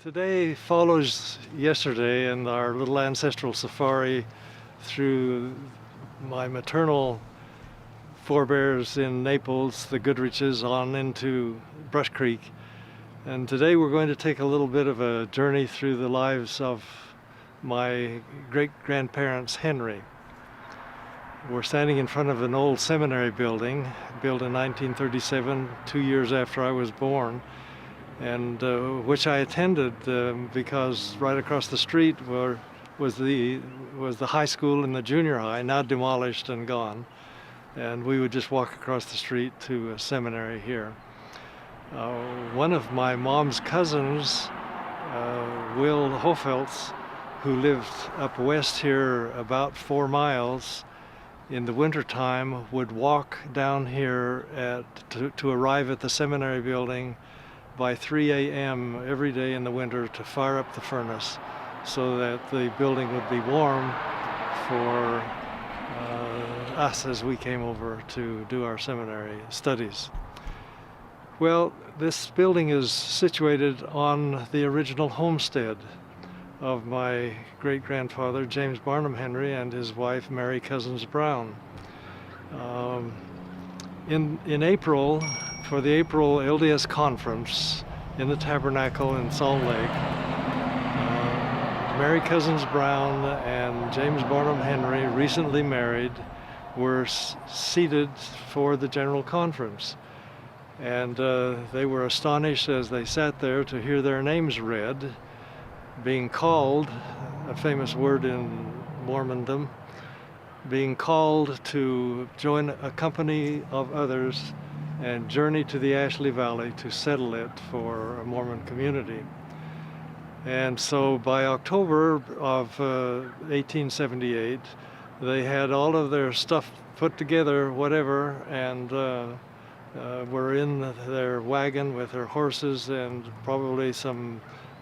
Today follows yesterday in our little ancestral safari through my maternal forebears in Naples, the Goodriches, on into Brush Creek. And today we're going to take a little bit of a journey through the lives of my great-grandparents, Henry. We're standing in front of an old seminary building, built in 1937, 2 years after I was born, and which I attended because right across the street was the high school and the junior high, now demolished and gone. And we would just walk across the street to a seminary here. One of my mom's cousins, Will Hofeltz, who lived up west here about 4 miles, in the wintertime would walk down here to arrive at the seminary building by 3 a.m. every day in the winter to fire up the furnace so that the building would be warm for us as we came over to do our seminary studies. Well, this building is situated on the original homestead of my great-grandfather, James Barnum Henry, and his wife, Mary Cousins Brown. In April, for the April LDS conference in the Tabernacle in Salt Lake, Mary Cousins Brown and James Barnum Henry, recently married, were seated for the general conference. And they were astonished as they sat there to hear their names read, being called, a famous word in Mormondom, being called to join a company of others and journey to the Ashley Valley to settle it for a Mormon community. And so by October of 1878, they had all of their stuff put together, whatever, and were in their wagon with their horses and probably some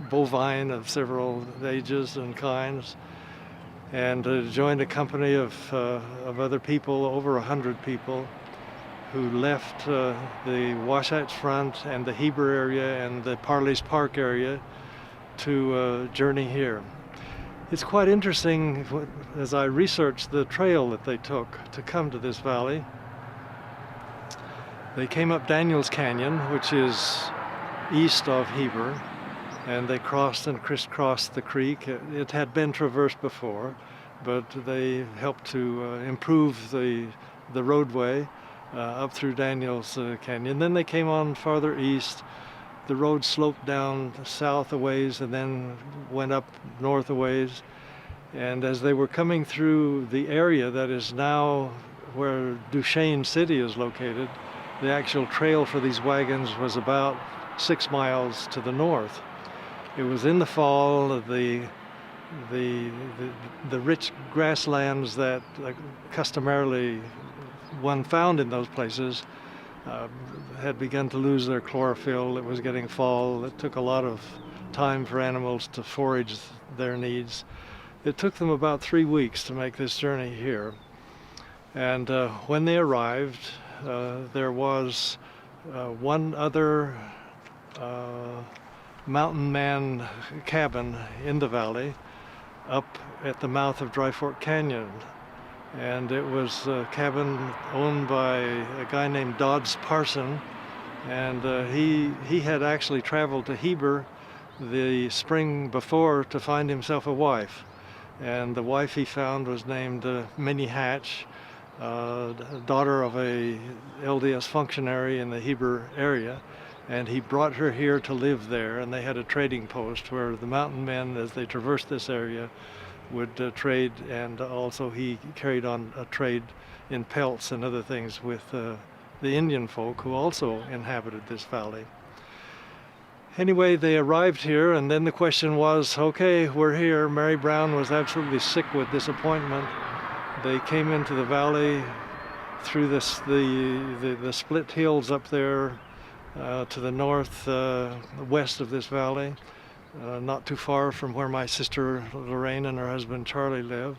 bovine of several ages and kinds, and joined a company of other people, over 100 people, who left the Wasatch Front and the Heber area and the Parley's Park area to journey here. It's quite interesting as I researched the trail that they took to come to this valley. They came up Daniels Canyon, which is east of Heber, and they crossed and crisscrossed the creek. It had been traversed before, but they helped to improve the roadway up through Daniels Canyon. Then they came on farther east. The road sloped down south a ways and then went up north a ways. And as they were coming through the area that is now where Duchesne City is located, the actual trail for these wagons was about 6 miles to the north. It was in the fall. The rich grasslands that customarily one found in those places had begun to lose their chlorophyll. It was getting fall. It took a lot of time for animals to forage their needs. It took them about 3 weeks to make this journey here. And when they arrived, there was one other mountain man cabin in the valley up at the mouth of Dry Fork Canyon. And it was a cabin owned by a guy named Dodds Parson, and he had actually traveled to Heber the spring before to find himself a wife. And the wife he found was named Minnie Hatch, daughter of a LDS functionary in the Heber area, and he brought her here to live there, and they had a trading post where the mountain men, as they traversed this area, would trade, and also he carried on a trade in pelts and other things with the Indian folk who also inhabited this valley. Anyway, they arrived here, and then the question was, okay, we're here. Mary Brown was absolutely sick with disappointment. They came into the valley through the split hills up there to the north west of this valley, not too far from where my sister Lorraine and her husband Charlie live.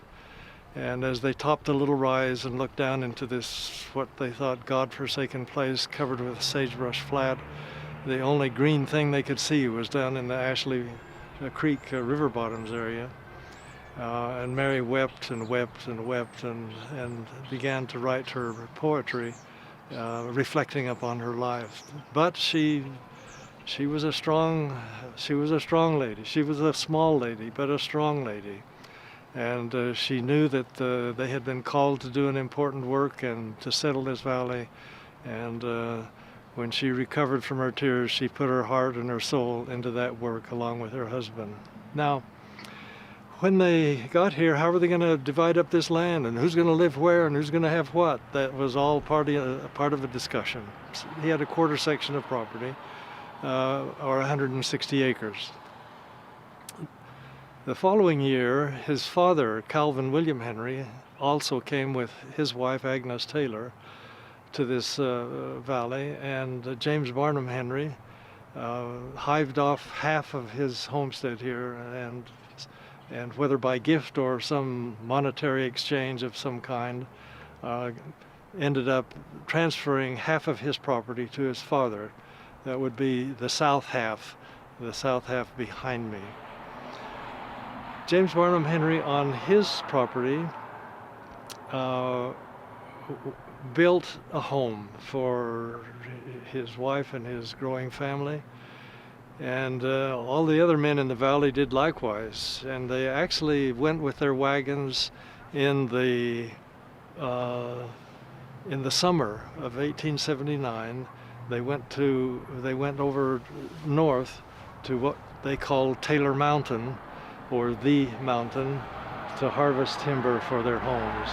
And as they topped a little rise and looked down into this, what they thought God-forsaken place covered with sagebrush flat, the only green thing they could see was down in the Ashley Creek river bottoms area. And Mary wept and wept and wept and began to write her poetry, reflecting upon her life. But she was a strong lady. She was a small lady, but a strong lady. And she knew that they had been called to do an important work and to settle this valley. And when she recovered from her tears, she put her heart and her soul into that work along with her husband. Now, when they got here, how were they going to divide up this land, and who's going to live where, and who's going to have what? That was all part of a discussion. He had a quarter section of property, or 160 acres. The following year, his father, Calvin William Henry, also came with his wife, Agnes Taylor, to this valley, and James Barnum Henry hived off half of his homestead here, and whether by gift or some monetary exchange of some kind, ended up transferring half of his property to his father. That would be the south half behind me. James Barnum Henry, on his property, built a home for his wife and his growing family. And all the other men in the valley did likewise. And they actually went with their wagons in the summer of 1879. They went over north to what they called Taylor Mountain, or the mountain, to harvest timber for their homes.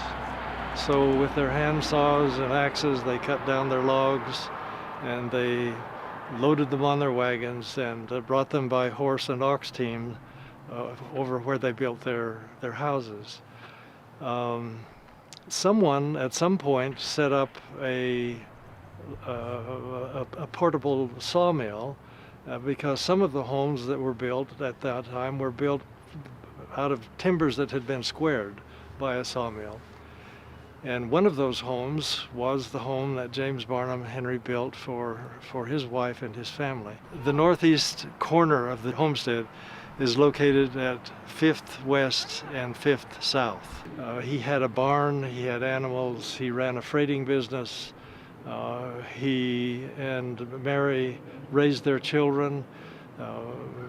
So with their hand saws and axes, they cut down their logs, and they loaded them on their wagons and brought them by horse and ox team over where they built their houses. Someone at some point set up a portable sawmill because some of the homes that were built at that time were built out of timbers that had been squared by a sawmill. And one of those homes was the home that James Barnum Henry built for his wife and his family. The northeast corner of the homestead is located at 5th West and 5th South. He had a barn, he had animals, he ran a freighting business. He and Mary raised their children.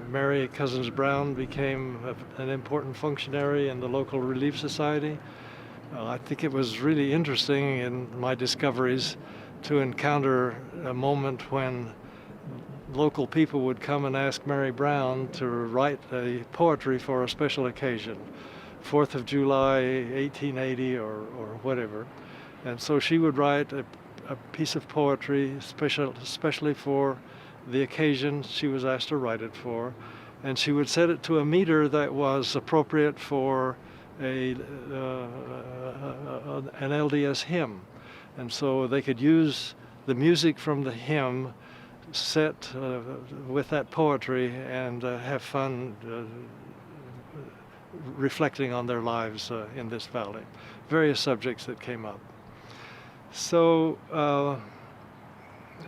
Mary Cousins Brown became an important functionary in the local Relief Society. I think it was really interesting in my discoveries to encounter a moment when local people would come and ask Mary Brown to write a poetry for a special occasion, 4th of July, 1880 or whatever. And so she would write a piece of poetry especially for the occasion she was asked to write it for, and she would set it to a meter that was appropriate for an LDS hymn. And so they could use the music from the hymn set with that poetry and have fun reflecting on their lives in this valley. Various subjects that came up. So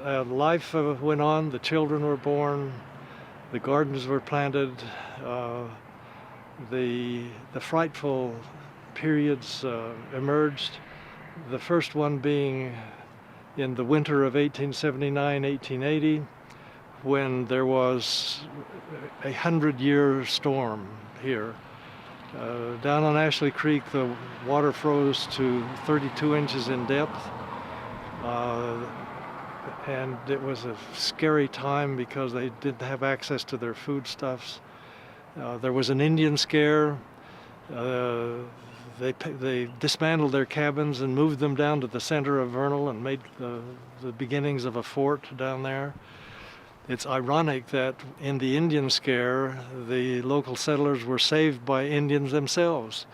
life went on, the children were born, the gardens were planted, the frightful periods emerged, the first one being in the winter of 1879-1880, when there was a 100-year storm here. Down on Ashley Creek, the water froze to 32 inches in depth, and it was a scary time because they didn't have access to their foodstuffs. There was an Indian scare. They dismantled their cabins and moved them down to the center of Vernal and made the beginnings of a fort down there. It's ironic that in the Indian scare, the local settlers were saved by Indians themselves.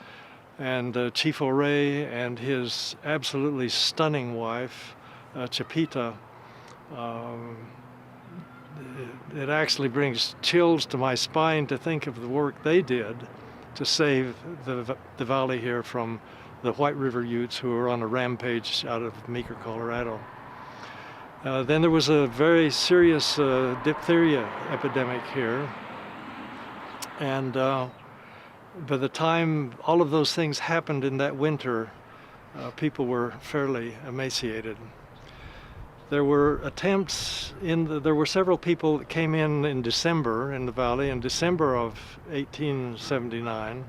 And Chief O'Ray and his absolutely stunning wife, Chapita, it actually brings chills to my spine to think of the work they did to save the valley here from the White River Utes who were on a rampage out of Meeker, Colorado. Then there was a very serious diphtheria epidemic here, and by the time all of those things happened in that winter, people were fairly emaciated. There were attempts there were several people that came in December in the valley, in December of 1879,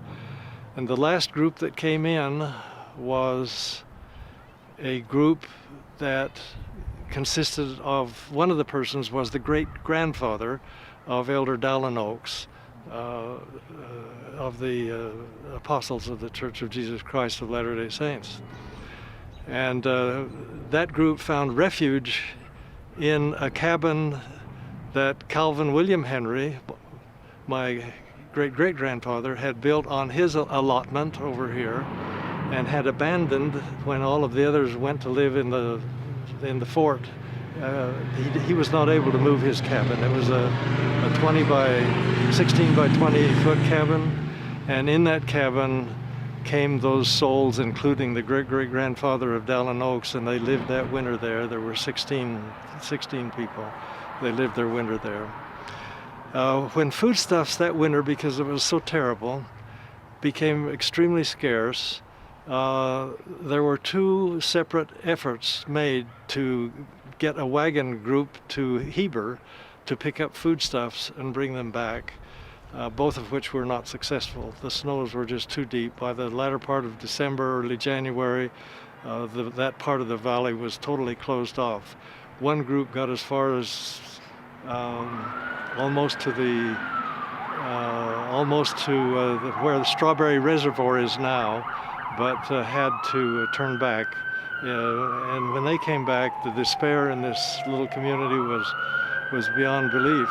and the last group that came in was a group that consisted of, one of the persons was the great-grandfather of Elder Dallin Oaks, of the Apostles of the Church of Jesus Christ of Latter-day Saints. And that group found refuge in a cabin that Calvin William Henry, my great-great-grandfather, had built on his allotment over here and had abandoned when all of the others went to live in the fort. He was not able to move his cabin. It was a 16 by 20 foot cabin, and in that cabin came those souls, including the great-great-grandfather of Dallin Oaks, and they lived that winter there. There were 16 people. They lived their winter there. When foodstuffs that winter, because it was so terrible, became extremely scarce, there were two separate efforts made to get a wagon group to Heber to pick up foodstuffs and bring them back, both of which were not successful. The snows were just too deep. By the latter part of December, early January, that part of the valley was totally closed off. One group got as far as almost to where the Strawberry Reservoir is now, but had to turn back. And when they came back, the despair in this little community was beyond belief.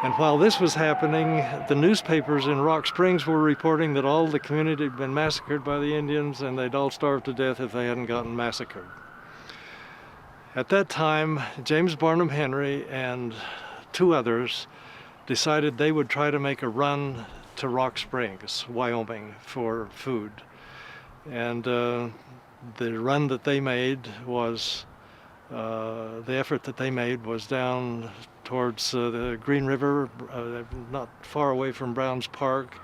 And while this was happening, the newspapers in Rock Springs were reporting that all the community had been massacred by the Indians, and they'd all starved to death if they hadn't gotten massacred. At that time, James Barnum Henry and two others decided they would try to make a run to Rock Springs, Wyoming, for food. And the run that they made was, the effort that they made was down towards the Green River, not far away from Browns Park,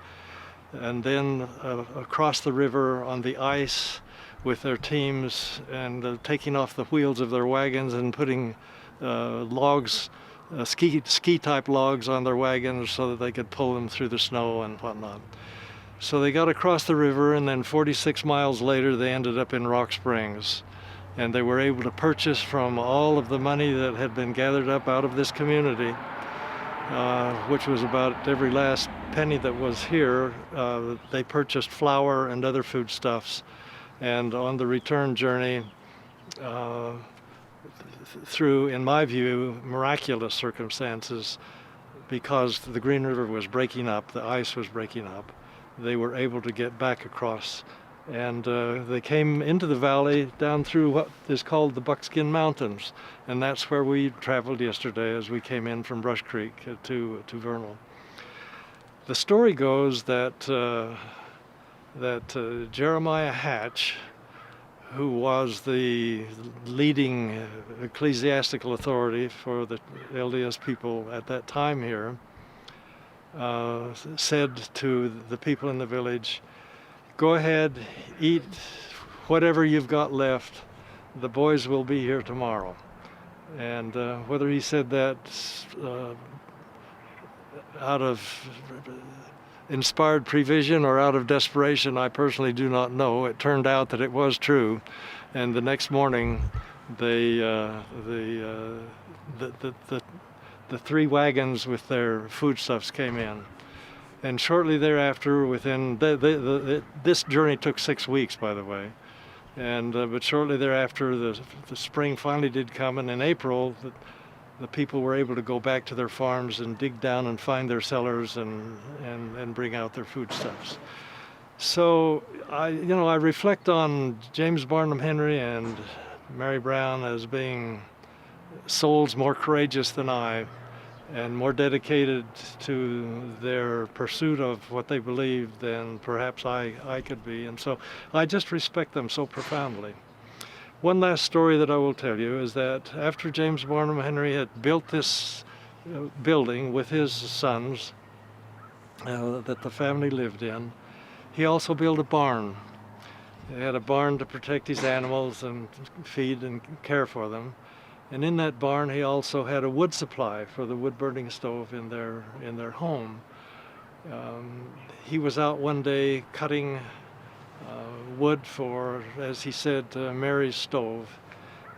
and then across the river on the ice with their teams, and taking off the wheels of their wagons and putting logs, ski-type logs on their wagons so that they could pull them through the snow and whatnot. So they got across the river, and then 46 miles later they ended up in Rock Springs. And they were able to purchase from all of the money that had been gathered up out of this community, which was about every last penny that was here. They purchased flour and other foodstuffs. And on the return journey, through, in my view, miraculous circumstances, because the Green River was breaking up, the ice was breaking up, they were able to get back across. And they came into the valley down through what is called the Buckskin Mountains. And that's where we traveled yesterday as we came in from Brush Creek to Vernal. The story goes that, Jeremiah Hatch, who was the leading ecclesiastical authority for the LDS people at that time here, said to the people in the village, "Go ahead, eat whatever you've got left. The boys will be here tomorrow." And whether he said that out of inspired prevision or out of desperation, I personally do not know. It turned out that it was true. And the next morning, the three wagons with their foodstuffs came in. And shortly thereafter, within this journey took 6 weeks, by the way, and but shortly thereafter, the spring finally did come, and in April, the people were able to go back to their farms and dig down and find their cellars and bring out their foodstuffs. So I reflect on James Barnum Henry and Mary Brown as being souls more courageous than I, and more dedicated to their pursuit of what they believed than perhaps I could be. And so I just respect them so profoundly. One last story that I will tell you is that after James Barnum Henry had built this building with his sons that the family lived in, he also built a barn. He had a barn to protect his animals and feed and care for them. And in that barn he also had a wood supply for the wood burning stove in their home. He was out one day cutting wood for, as he said, Mary's stove,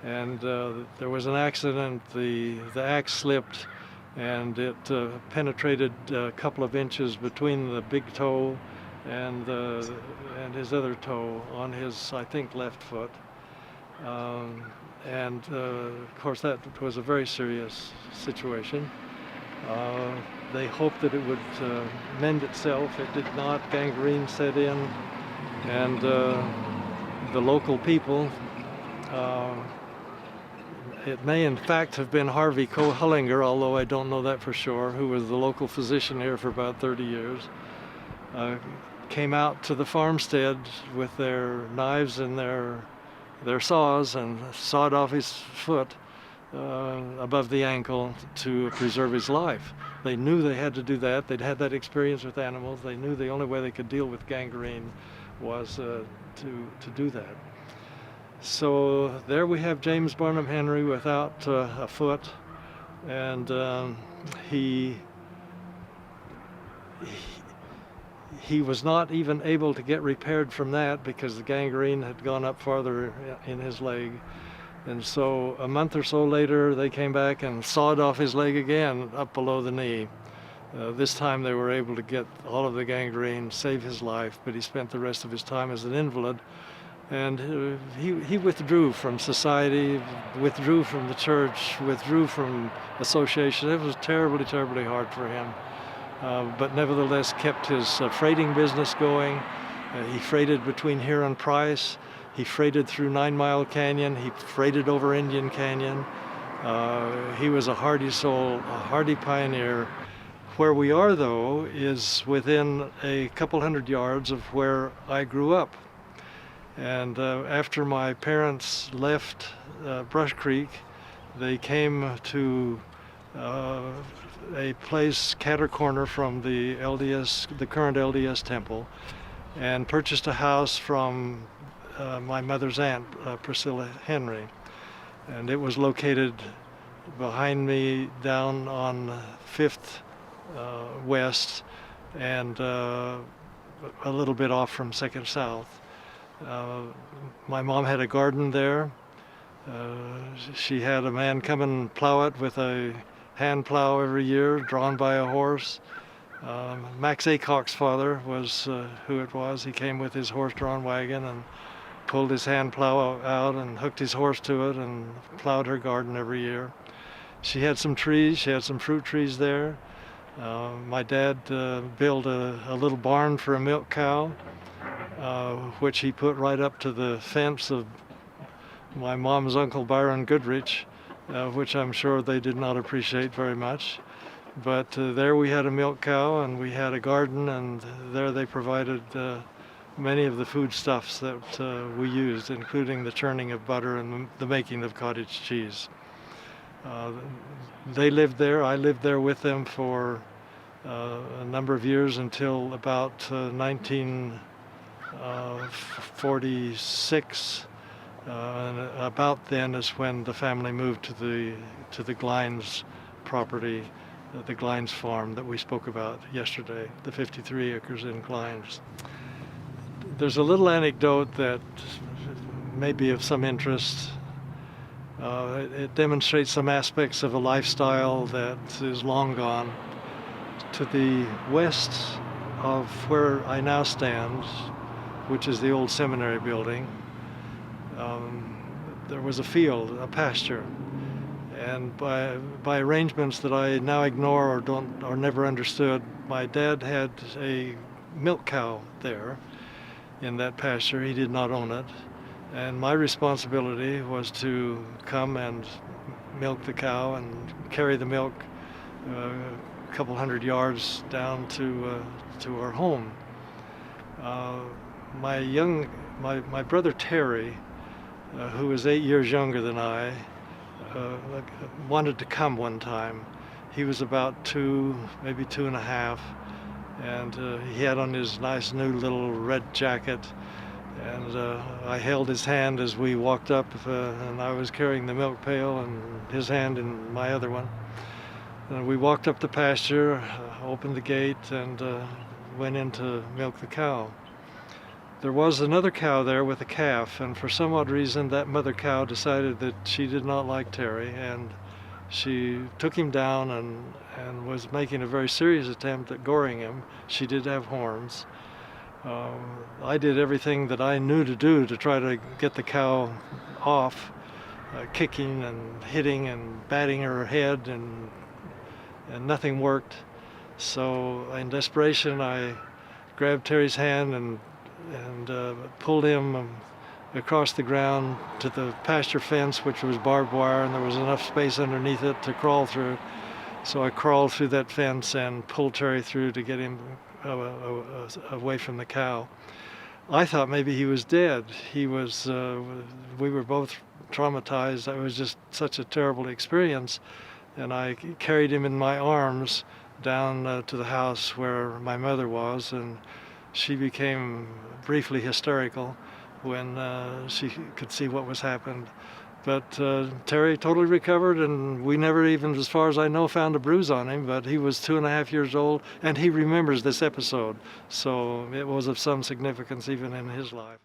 and there was an accident. The axe slipped and it penetrated a couple of inches between the big toe and his other toe on his, I think, left foot. Of course that was a very serious situation. They hoped that it would mend itself. It did not. Gangrene set in, and the local people, it may in fact have been Harvey Coe-Hullinger, although I don't know that for sure, who was the local physician here for about 30 years, came out to the farmstead with their knives and their saws and sawed off his foot above the ankle to preserve his life. They knew they had to do that. They'd had that experience with animals. They knew the only way they could deal with gangrene was to do that. So there we have James Barnum Henry without a foot, and he was not even able to get repaired from that because the gangrene had gone up farther in his leg. And so a month or so later they came back and sawed off his leg again up below the knee. This time they were able to get all of the gangrene, save his life, but he spent the rest of his time as an invalid. And he withdrew from society, withdrew from the church, withdrew from association. It was terribly, terribly hard for him. But nevertheless kept his freighting business going. He freighted between here and Price. He freighted through 9 Mile Canyon. He freighted over Indian Canyon. He was a hardy soul, a hardy pioneer. Where we are, though, is within a couple hundred yards of where I grew up. And after my parents left Brush Creek, they came to a place catter corner from the LDS, the current LDS temple, and purchased a house from my mother's aunt, Priscilla Henry. And it was located behind me down on 5th West and a little bit off from 2nd South. My mom had a garden there. She had a man come and plow it with a hand plow every year, drawn by a horse. Max Aycock's father was who it was. He came with his horse-drawn wagon and pulled his hand plow out and hooked his horse to it and plowed her garden every year. She had some trees. She had some fruit trees there. My dad built a little barn for a milk cow, which he put right up to the fence of my mom's uncle Byron Goodrich, which I'm sure they did not appreciate very much. But there we had a milk cow and we had a garden, and there they provided many of the foodstuffs that we used, including the churning of butter and the making of cottage cheese. They lived there. I lived there with them for a number of years until about 1946. And about then is when the family moved to the Glines property, the Glines farm that we spoke about yesterday, the 53 acres in Glines. There's a little anecdote that may be of some interest. It demonstrates some aspects of a lifestyle that is long gone. To the west of where I now stand, which is the old seminary building, there was a field, a pasture, and by arrangements that I now ignore or never understood, my dad had a milk cow there in that pasture. He did not own it, and my responsibility was to come and milk the cow and carry the milk a couple hundred yards down to our home. My brother Terry who was 8 years younger than I, wanted to come one time. He was about 2, maybe 2.5, and he had on his nice new little red jacket, and I held his hand as we walked up, and I was carrying the milk pail and his hand in my other one. And we walked up the pasture, opened the gate, and went in to milk the cow. There was another cow there with a calf, and for some odd reason that mother cow decided that she did not like Terry, and she took him down and was making a very serious attempt at goring him. She did have horns. I did everything that I knew to do to try to get the cow off, kicking and hitting and batting her head, and nothing worked. So in desperation, I grabbed Terry's hand and pulled him across the ground to the pasture fence, which was barbed wire, and there was enough space underneath it to crawl through. So I crawled through that fence and pulled Terry through to get him away from the cow. I thought maybe he was dead. We were both traumatized. It was just such a terrible experience. And I carried him in my arms down to the house where my mother was, and she became briefly hysterical when she could see what was happened. But Terry totally recovered, and we never even, as far as I know, found a bruise on him, but he was 2.5 years old, and he remembers this episode, so it was of some significance even in his life.